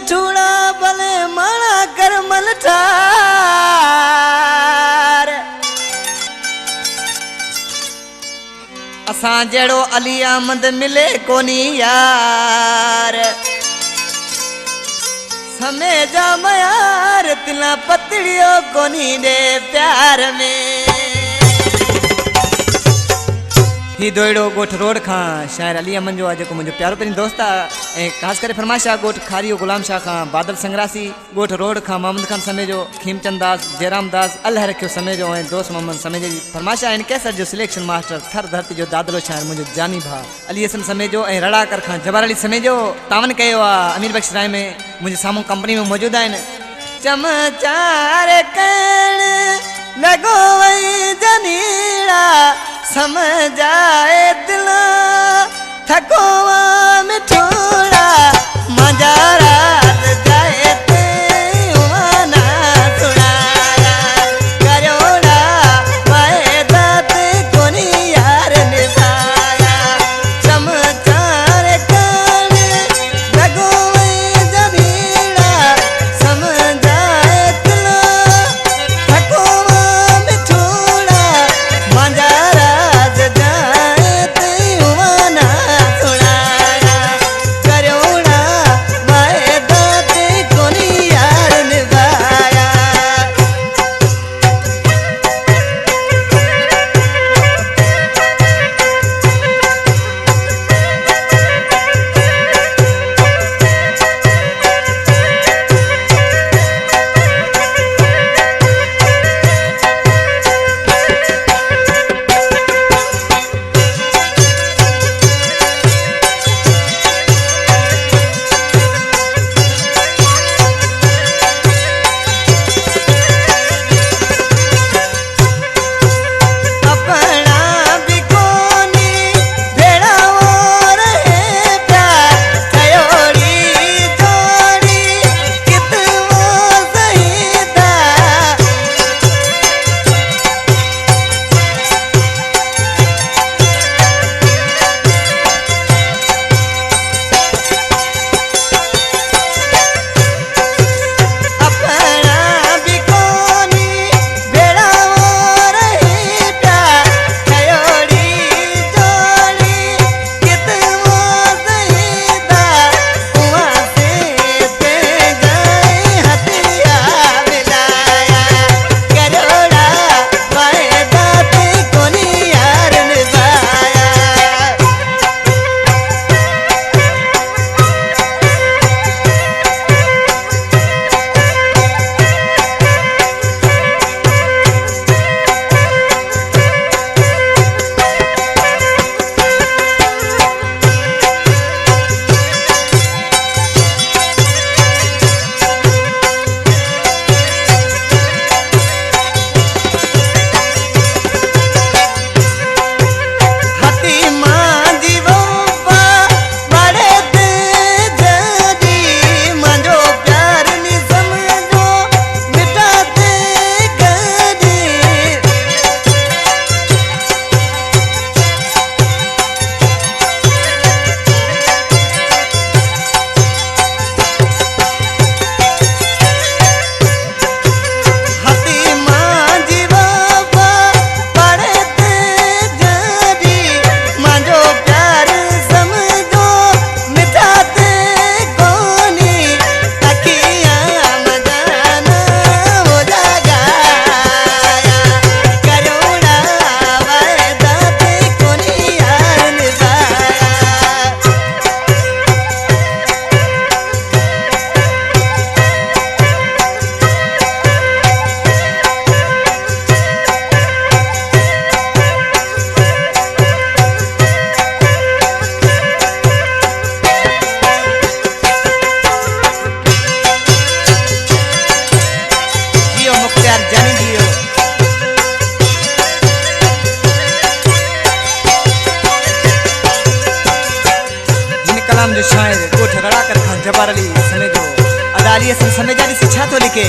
मिठूड़ा भले माना कर मलठार असां जड़ो अली अहमद मिले कोनी यार समय जा मयार तिला पतड़ियो कोनी दे प्यार में ही दोड़ो गोठ रोड खां शायर अली अमन जो जो मुझे प्यारो पेरी दोस्त ए खास करे फरमाशा गोठ खारियो गुलाम शाह खां बादल संग्रासी गोठ रोड खां मोहम्मद खान समय जो खीमचंद दास जयराम दास अल्लाह रखियो समय जो दोस्त मोहम्मद समय जी फरमाशा इन कैसर जो सिलेक्शन मास्टर थर धरती जो दादलो शायर मुझे जानी भा अली हसन समय जो रड़ाकर खां जबर अली समय जो तावन कयो अमीर बख्श राय में मुझे सामू कंपनी में मौजूद आइन चमचार कण लगो वही जनीड़ा समझाए दिल थकोवा मिठूड़ा मजा रात जाए ते वाना सुनाया करोड़ा वायदा ते कोनी यार निभाया चमचार कण लगो वही जनीड़ा समझाए दिल थकोवा मिठूड़ा मजा जबर अली समय जो अदाली समय जानी से छा तो लिखे